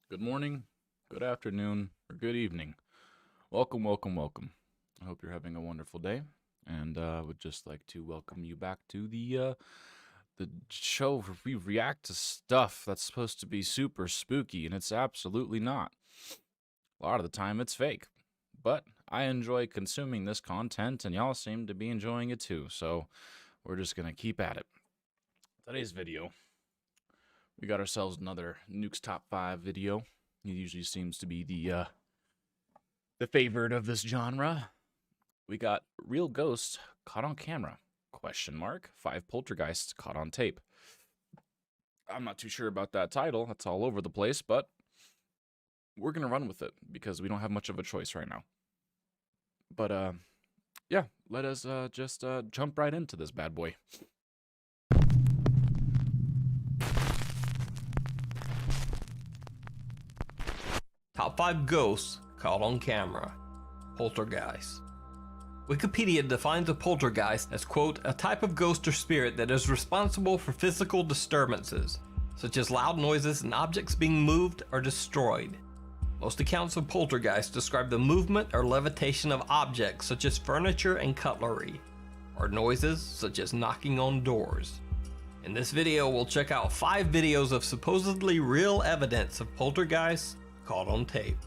Good morning, good afternoon, or good evening. Welcome, welcome, welcome. I hope you're having a wonderful day, and would just like to welcome you back to the show where we react to stuff that's supposed to be super spooky, and it's absolutely not. A lot of the time, it's fake, but I enjoy consuming this content, and y'all seem to be enjoying it too. So we're just gonna keep at it. Today's video, we got ourselves another Nuke's Top 5 video. He usually seems to be the favorite of this genre. We got real ghosts caught on camera, question mark, 5 poltergeists caught on tape. I'm not too sure about that title. That's all over the place, but we're going to run with it because we don't have much of a choice right now. But, yeah, let us just jump right into this bad boy. Top 5 ghosts caught on camera. Poltergeist. Wikipedia defines a poltergeist as, quote, a type of ghost or spirit that is responsible for physical disturbances, such as loud noises and objects being moved or destroyed. Most accounts of poltergeist describe the movement or levitation of objects such as furniture and cutlery, or noises such as knocking on doors. In this video, we'll check out 5 videos of supposedly real evidence of poltergeists caught on tape.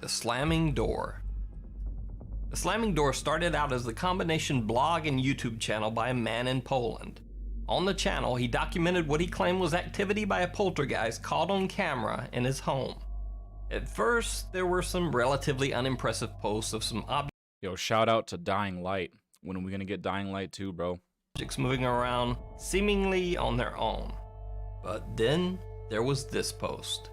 The Slamming Door. The Slamming Door started out as the combination blog and YouTube channel by a man in Poland. On the channel, he documented what he claimed was activity by a poltergeist caught on camera in his home. At first, there were some relatively unimpressive posts of some Yo, shout out to Dying Light. When are we gonna get Dying Light too, bro? objects moving around, seemingly on their own. But then, there was this post.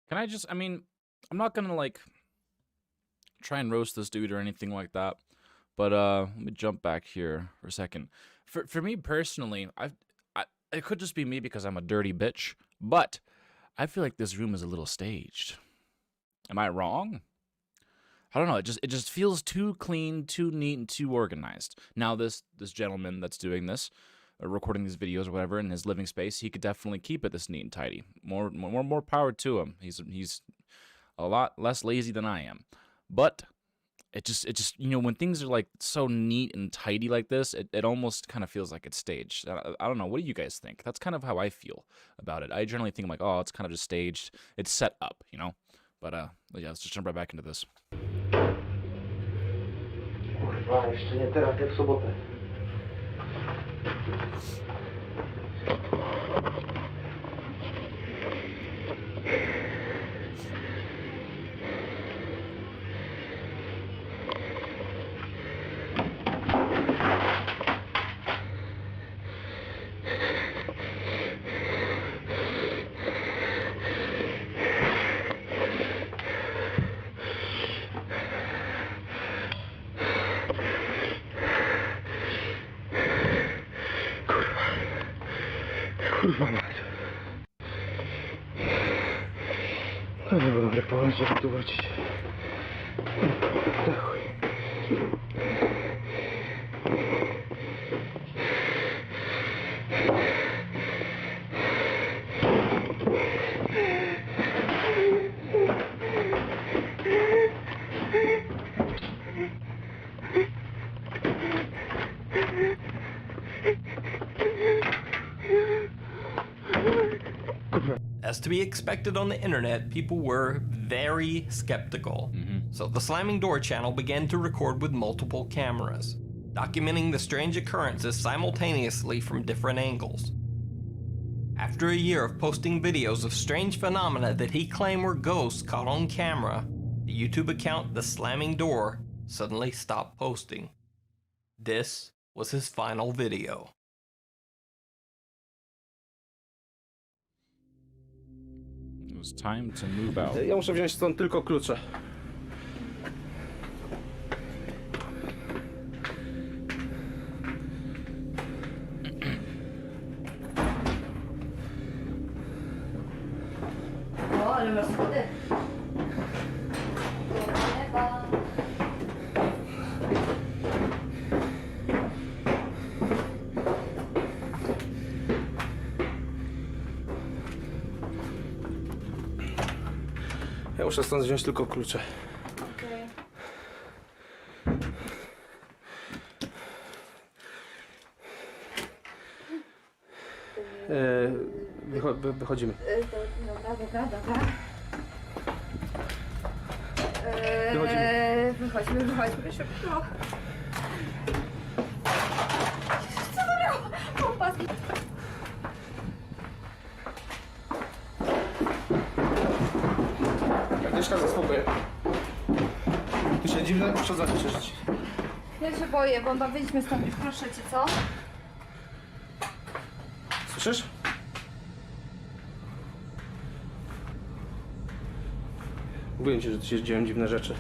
Can I just, I mean, I'm not gonna like try and roast this dude or anything like that, but let me jump back here for a second. For me personally, it could just be me because I'm a dirty bitch, but I feel like this room is a little staged. Am I wrong? I don't know. It just feels too clean, too neat, and too organized. Now this gentleman that's doing this, recording these videos or whatever in his living space, he could definitely keep it this neat and tidy. More power to him. He's a lot less lazy than I am. But it just you know, when things are like so neat and tidy like this, it almost kind of feels like it's staged. I don't know. What do you guys think? That's kind of how I feel about it. I generally think like, oh, it's kind of just staged. It's set up, you know. But yeah, let's just jump right back into this. Kurwa, jeszcze nie teraz, jak w sobotę. Kurwa mać. No nie mogę połączyć, żeby tu wrócić. Za chuj. As to be expected on the internet, people were very skeptical. So the Slamming Door channel began to record with multiple cameras, documenting the strange occurrences simultaneously from different angles. After a year of posting videos of strange phenomena that he claimed were ghosts caught on camera, the YouTube account The Slamming Door suddenly stopped posting. This was his final video. It was time to move out. Ja muszę wziąć stąd tylko klucze. O, ale masz schody. Chyba. Proszę stąd wziąć tylko klucze. Okej. Wychodzimy. Dobra. Wychodzimy. Wychodźmy szybko. Co to miało? Kompas. Agnieszka, zaspokoję. Tu się dziwne uszkodzenie przeżyć. Ja się boję, Bonda, wyjdźmy stąd już, proszę cię, co? Słyszysz? Mówiłem ci, że tu się dzieją dziwne rzeczy.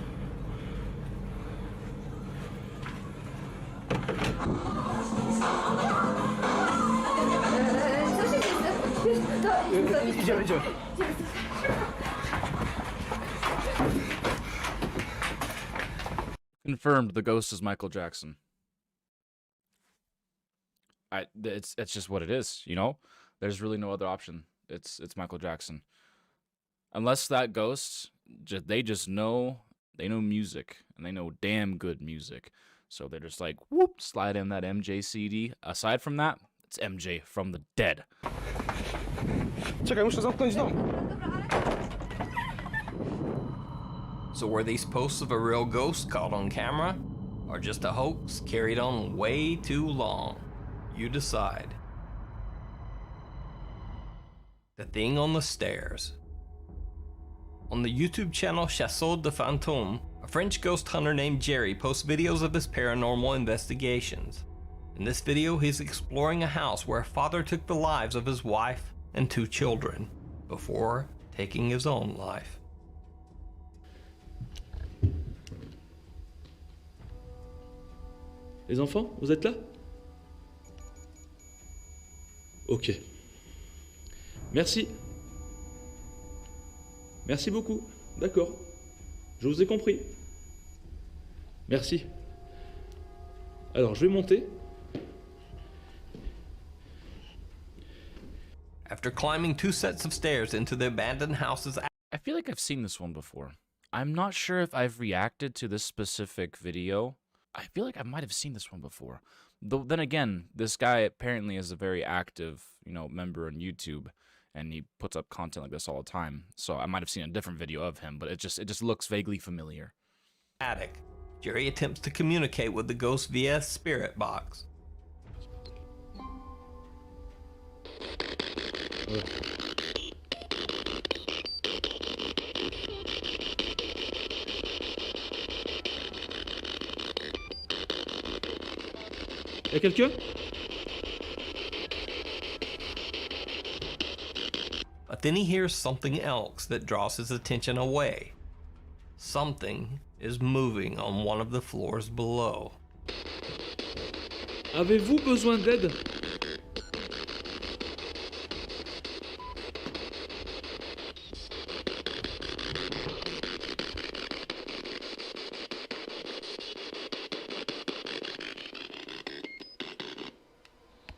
Co się dzieje? Idziemy. Confirmed, the ghost is Michael Jackson. It's just what it is, you know? There's really no other option. It's Michael Jackson. Unless that ghost, they just know, they know music, and they know damn good music. So they're just like, whoop, slide in that MJ CD. Aside from that, it's MJ from the dead. Czekaj, muszę zamknąć dom. So were these posts of a real ghost caught on camera? Or just a hoax carried on way too long? You decide. The thing on the stairs. On the YouTube channel Chasseau de Fantôme, a French ghost hunter named Jerry posts videos of his paranormal investigations. In this video, he's exploring a house where a father took the lives of his wife and 2 children before taking his own life. Les enfants, vous êtes là? Ok. Merci. Merci beaucoup. D'accord. Je vous ai compris. Merci. Alors, je vais monter. After climbing 2 sets of stairs into the abandoned house's I feel like I've seen this one before. I'm not sure if I've reacted to this specific video. I feel like I might have seen this one before. Though then again, this guy apparently is a very active, member on YouTube, and he puts up content like this all the time. So I might have seen a different video of him, but it just looks vaguely familiar. attic, Jerry attempts to communicate with the ghost via a spirit box. Y'a quelqu'un? But then he hears something else that draws his attention away. Something is moving on one of the floors below. Avez-vous besoin d'aide?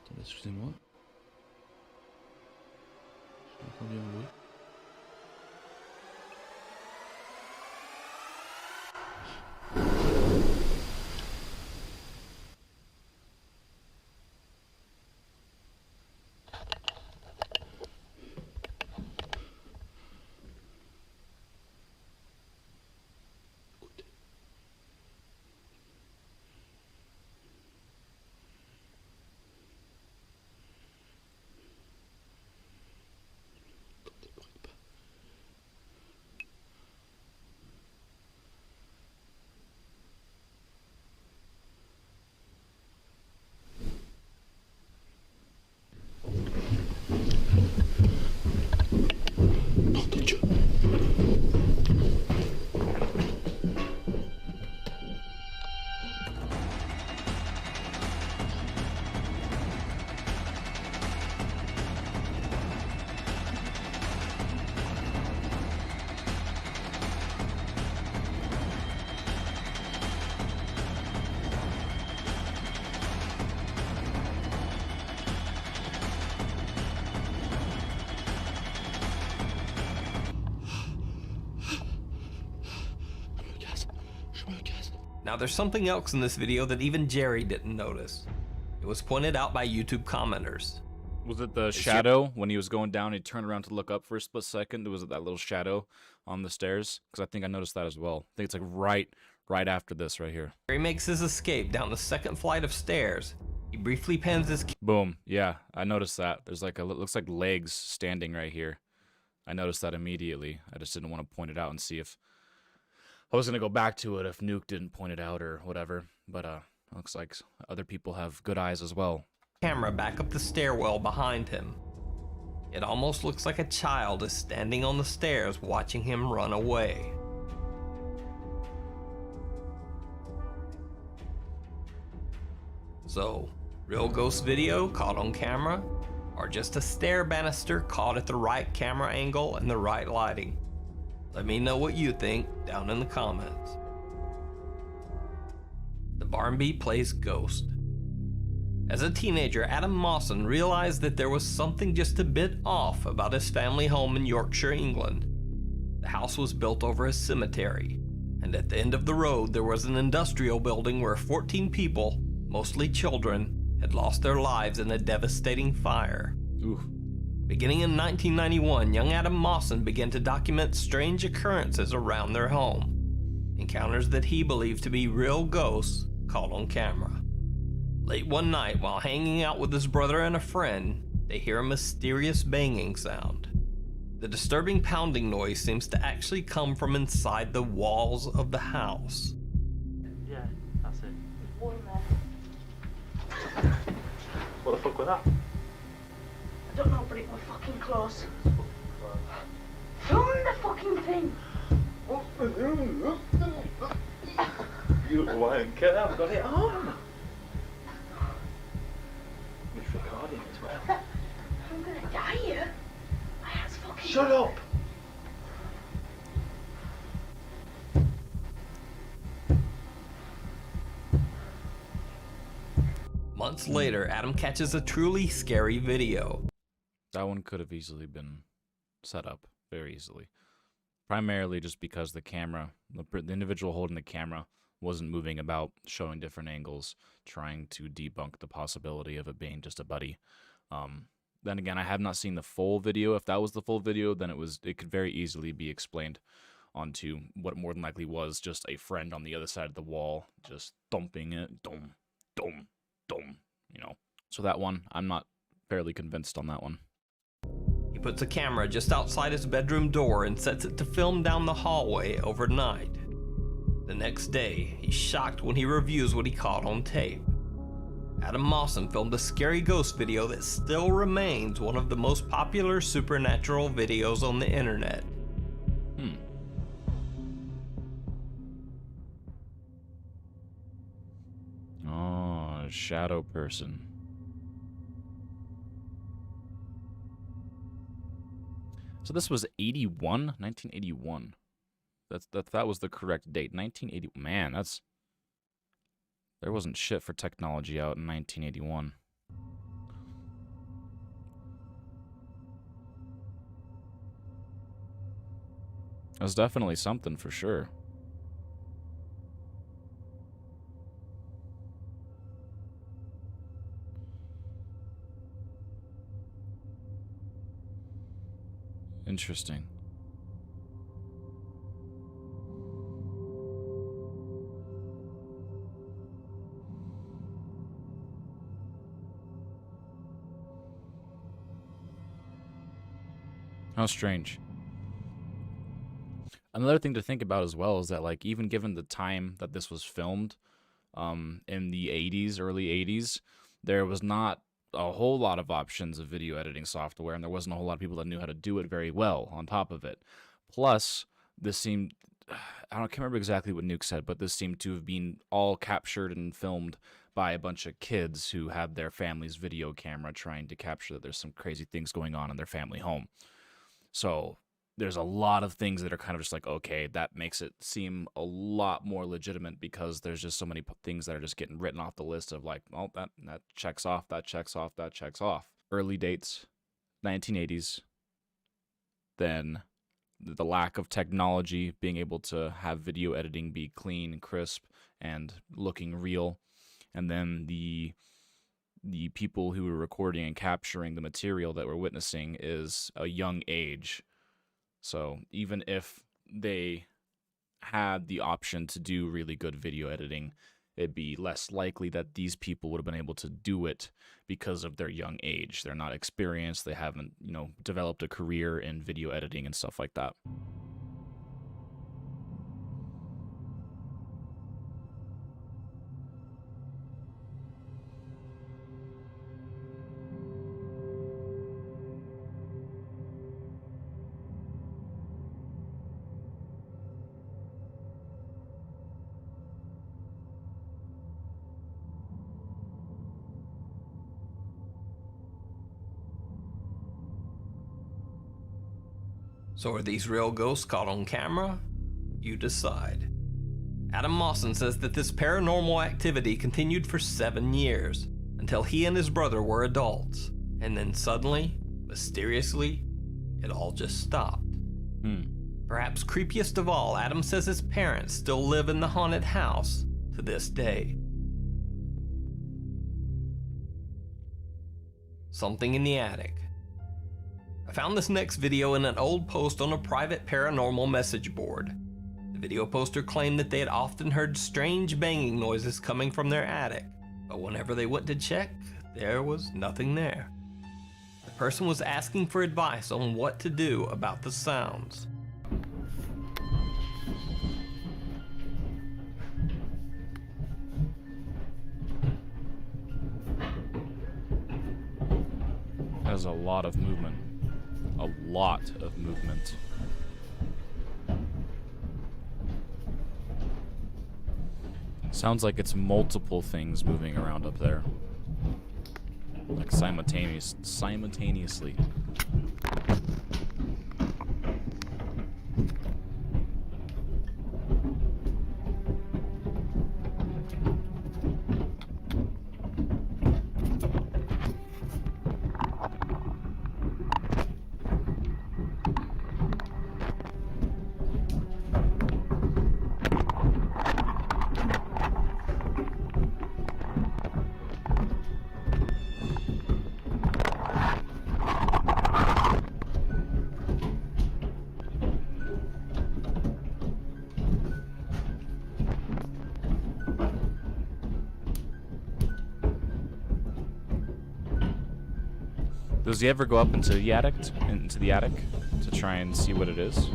Attendez, excusez-moi. J'ai entendu un bruit. Écoutez. Now there's something else in this video that even Jerry didn't notice. It was pointed out by YouTube commenters. Was it the shadow when he was going down? He turned around to look up for a split second. Was it that little shadow on the stairs? Because I think I noticed that as well. I think it's like right after this right here. Jerry makes his escape down the second flight of stairs. He briefly pans his Boom. Yeah, I noticed that. There's like looks like legs standing right here. I noticed that immediately. I just didn't want to point it out and see if I was gonna go back to it if Nuke didn't point it out or whatever. But looks like other people have good eyes as well. camera back up the stairwell behind him. It almost looks like a child is standing on the stairs watching him run away. So, real ghost video caught on camera, or just a stair banister caught at the right camera angle and the right lighting? Let me know what you think down in the comments. The Barnby plays Ghost. As a teenager, Adam Mawson realized that there was something just a bit off about his family home in Yorkshire, England. The house was built over a cemetery, and at the end of the road there was an industrial building where 14 people, mostly children, had lost their lives in a devastating fire. Oof. Beginning in 1991, young Adam Mawson began to document strange occurrences around their home. Encounters that he believed to be real ghosts caught on camera. Late one night, while hanging out with his brother and a friend, they hear a mysterious banging sound. The disturbing pounding noise seems to actually come from inside the walls of the house. Yeah, that's it. One there. What the fuck was that? I don't know, but it was fucking close. Film the fucking thing. You won't get out, I've got it on. It's recording as well. I'm gonna die here. My hand's fucking. Shut up! Months later, Adam catches a truly scary video. That one could have easily been set up very easily. Primarily just because the camera, the individual holding the camera wasn't moving about, showing different angles, trying to debunk the possibility of it being just a buddy. Then again, I have not seen the full video. If that was the full video, then it could very easily be explained onto what more than likely was just a friend on the other side of the wall, just thumping it, dum, dum, dum, you know. So that one, I'm not fairly convinced on that one. He puts a camera just outside his bedroom door and sets it to film down the hallway overnight. The next day, he's shocked when he reviews what he caught on tape. Adam Mawson filmed a scary ghost video that still remains one of the most popular supernatural videos on the internet. Oh, shadow person. So this was 1981. That was the correct date. 1980. Man, there wasn't shit for technology out in 1981. It was definitely something for sure. Interesting. How strange. Another thing to think about as well is that, like, even given the time that this was filmed, in the 80s, early 80s, there was not a whole lot of options of video editing software, and there wasn't a whole lot of people that knew how to do it very well on top of it. Plus, this seemed, I can't remember exactly what Nuke said, but this seemed to have been all captured and filmed by a bunch of kids who had their family's video camera trying to capture that there's some crazy things going on in their family home. So there's a lot of things that are kind of just like, okay, that makes it seem a lot more legitimate because there's just so many things that are just getting written off the list of like, well, that checks off, that checks off, that checks off. Early dates, 1980s, then the lack of technology, being able to have video editing be clean, crisp, and looking real, and then the people who were recording and capturing the material that we're witnessing is a young age. So even if they had the option to do really good video editing, it'd be less likely that these people would have been able to do it because of their young age. They're not experienced. They haven't, developed a career in video editing and stuff like that. So are these real ghosts caught on camera? You decide. Adam Mawson says that this paranormal activity continued for 7 years, until he and his brother were adults, and then suddenly, mysteriously, it all just stopped. Perhaps creepiest of all, Adam says his parents still live in the haunted house to this day. Something in the attic. I found this next video in an old post on a private paranormal message board. The video poster claimed that they had often heard strange banging noises coming from their attic, but whenever they went to check, there was nothing there. The person was asking for advice on what to do about the sounds. There's a lot of movement. A lot of movement. Sounds like it's multiple things moving around up there. Like simultaneously. Does he ever go up into the attic to try and see what it is?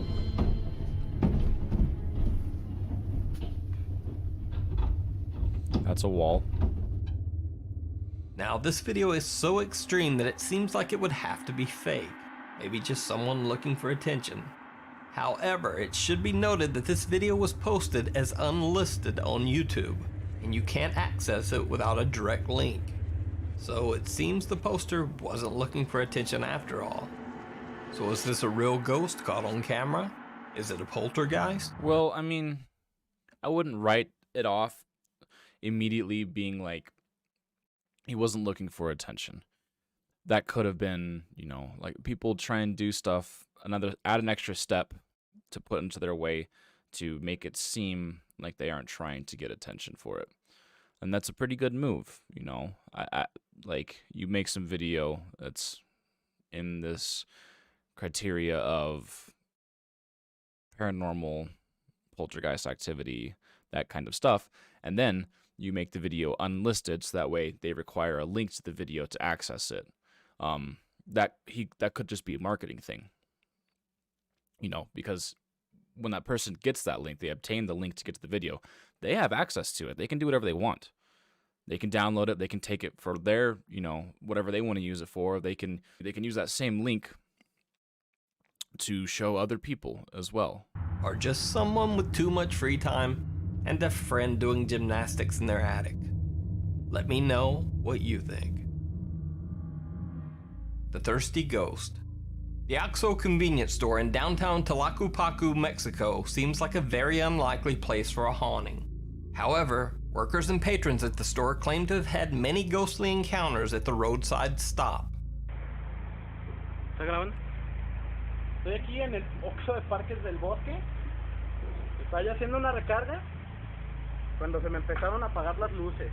That's a wall. Now, this video is so extreme that it seems like it would have to be fake. Maybe just someone looking for attention. However, it should be noted that this video was posted as unlisted on YouTube, and you can't access it without a direct link. So it seems the poster wasn't looking for attention after all. So is this a real ghost caught on camera? Is it a poltergeist? Well, I mean, I wouldn't write it off immediately being like, he wasn't looking for attention. That could have been, like people try and do stuff, add an extra step to put into their way to make it seem like they aren't trying to get attention for it. And that's a pretty good move, I like, you make some video that's in this criteria of paranormal poltergeist activity, that kind of stuff, and then you make the video unlisted so that way they require a link to the video to access it. That could just be a marketing thing, because when that person gets that link, they obtain the link to get to the video, they have access to it. They can do whatever they want. They can download it. They can take it for their, whatever they want to use it for. They can use that same link to show other people as well. Or just someone with too much free time and a friend doing gymnastics in their attic. Let me know what you think. The Thirsty Ghost. The Oxxo convenience store in downtown Tlaquepaque, Mexico seems like a very unlikely place for a haunting. However, workers and patrons at the store claim to have had many ghostly encounters at the roadside stop. Estoy aquí en el Oxxo de Parques del Bosque. Estaba ya haciendo una recarga cuando se me empezaron a apagar las luces.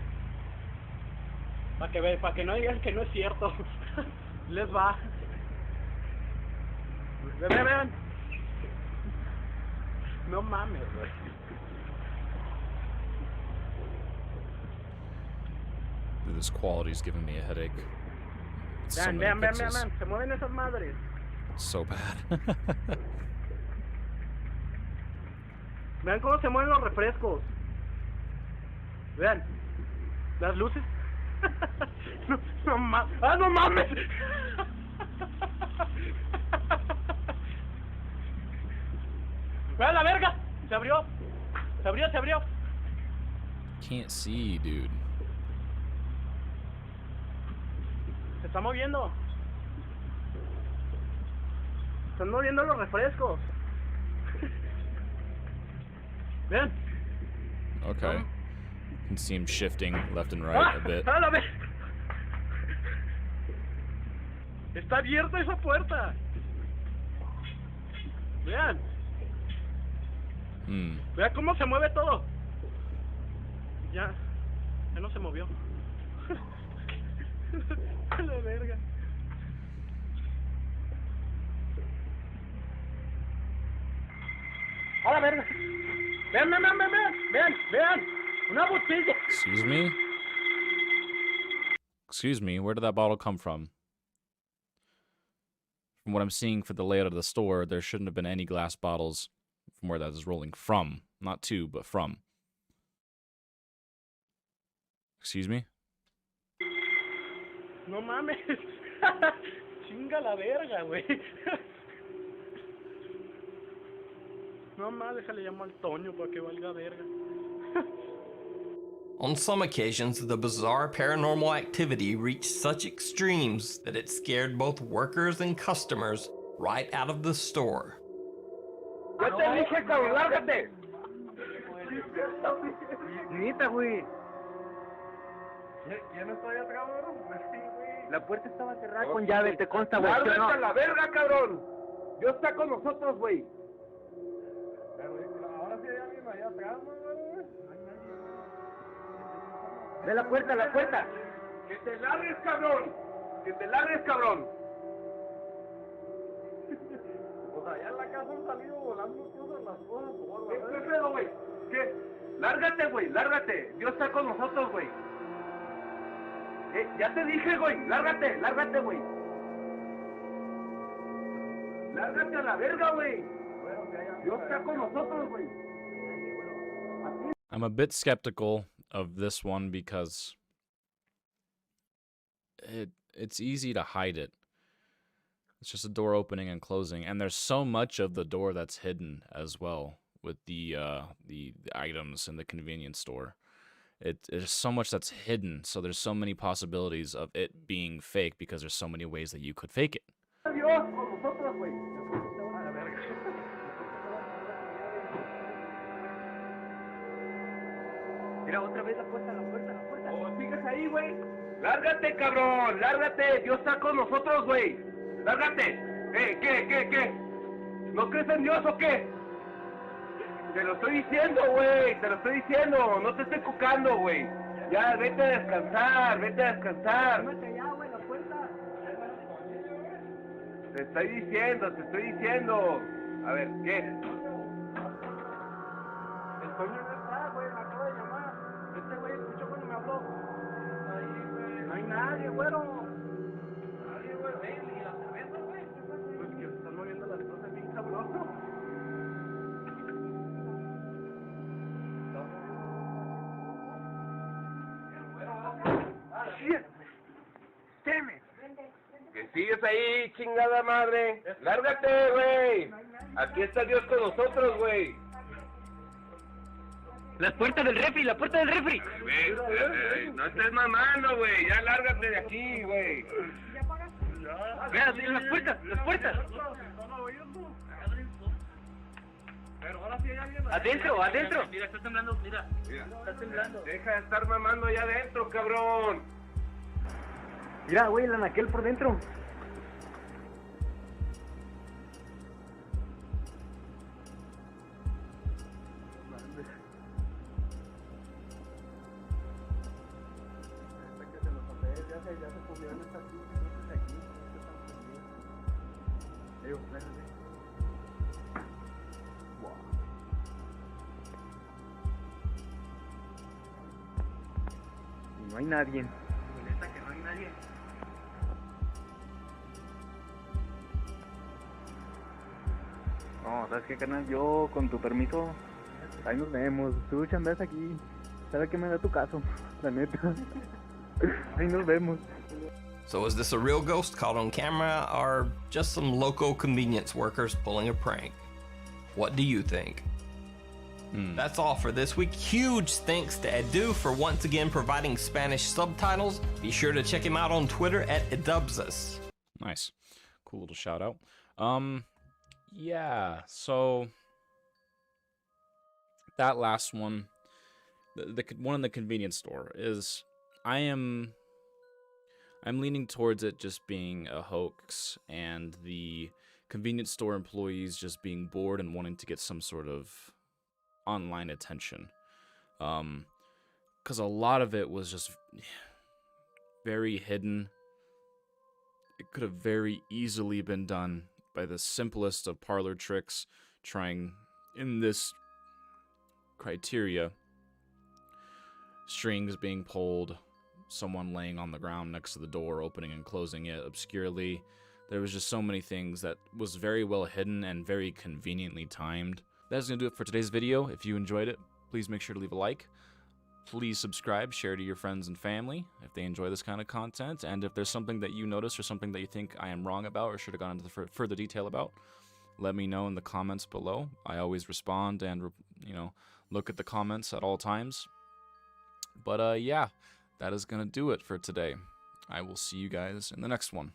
Para que no digan que no es cierto. Les va. Vean. No mames, güey. This quality is giving me a headache. It's so many Vean. pixels. Se mueven esas madres. It's so bad. Vean cómo se mueven los refrescos. Vean. Las luces. No mames. ¡Ah, no mames! ¡Vean la verga! Se abrió. Se abrió. Can't see, dude. Se está moviendo. Están moviendo los refrescos. Vean. Okay. You can see him shifting left and right a bit. ¡Ah, la verga! Está abierta esa puerta. Vean. Vean cómo se mueve todo. Ya no se movió. A la verga. A la verga. Vean. Una botella. Excuse me, where did that bottle come from? From what I'm seeing for the layout of the store, there shouldn't have been any glass bottles from where that is rolling from. Not to, but from. Excuse me? No mames. Chinga la verga, güey. No mames, déjale llamo al Toño para que valga verga. On some occasions, the bizarre paranormal activity reached such extremes that it scared both workers and customers right out of the store. Ya te dije, cabrón, lárgate. Nita, güey. ¿Ya no estoy atrás, güey? Sí, güey. La puerta estaba cerrada con llave, te consta, güey. ¡Lárgate a la verga, cabrón! Dios está con nosotros, güey. Ahora sí hay alguien allá atrás, güey. Ve la puerta. ¡Que te largues, cabrón! O sea, ya en la casa han salido volando todas las cosas. ¿Qué pedo, güey? ¿Qué? Lárgate. Dios está con nosotros, güey. Ya te dije, güey. Lárgate, güey. Lárgate a la verga, güey. Dios está con nosotros, güey. I'm a bit skeptical of this one because it's easy to hide it. It's just a door opening and closing, and there's so much of the door that's hidden as well with the items in the convenience store. There's so much that's hidden, so there's so many possibilities of it being fake because there's so many ways that you could fake it. Dios con nosotros, güey. Mira, otra vez la puerta. ¿O sigues ahí, güey? Lárgate, cabrón, lárgate. Dios está con nosotros, güey. Lárgate. ¿Qué? ¿No crees en Dios o qué? Te lo estoy diciendo, güey. No te estoy cucando, güey. Ya, vete a descansar. Cálmate ya, güey, la puerta. Te estoy diciendo. A ver, ¿qué? El Toño no está, güey, me acaba de llamar. Este güey escuchó cuando me habló. Ahí, güey. No hay nadie, güero. Nadie, güey. Ven, ¿y la cerveza, güey? Pues que se están moviendo las cosas bien cabrón. Que sigues ahí, chingada madre. Lárgate, güey. Aquí está Dios con nosotros, güey. La puerta del refri. No estés mamando, güey. Ya lárgate de aquí, güey. Vean, las puertas. Pero ahora sí hay alguien. Adentro. Mira, está temblando, mira. Está temblando. Deja de estar mamando allá adentro, cabrón. Mira, güey, el anaquel por dentro. pues ya no está aquí, siéntese aquí, no esté tan prendido. Véngase. Wow. Y no hay nadie. Neta que no hay nadie. No, ¿sabes qué, carnal? Yo, con tu permiso, ahí nos vemos. Tú chambeas aquí. ¿Sabes qué me da tu caso? La neta. Ahí nos vemos. So is this a real ghost caught on camera or just some local convenience workers pulling a prank? What do you think? That's all for this week. Huge thanks to Edu for once again providing Spanish subtitles. Be sure to check him out on Twitter at Edubsus. Nice. Cool little shout out. Yeah, so that last one, the one in the convenience store is I'm leaning towards it just being a hoax and the convenience store employees just being bored and wanting to get some sort of online attention. Because a lot of it was just very hidden. It could have very easily been done by the simplest of parlor tricks, trying in this criteria. Strings being pulled, someone laying on the ground next to the door, opening and closing it obscurely. There was just so many things that was very well hidden and very conveniently timed. That's going to do it for today's video. If you enjoyed it, please make sure to leave a like. Please subscribe, share to your friends and family if they enjoy this kind of content. And if there's something that you notice or something that you think I am wrong about or should have gone into further detail about, let me know in the comments below. I always respond and, look at the comments at all times. But yeah, that is going to do it for today. I will see you guys in the next one.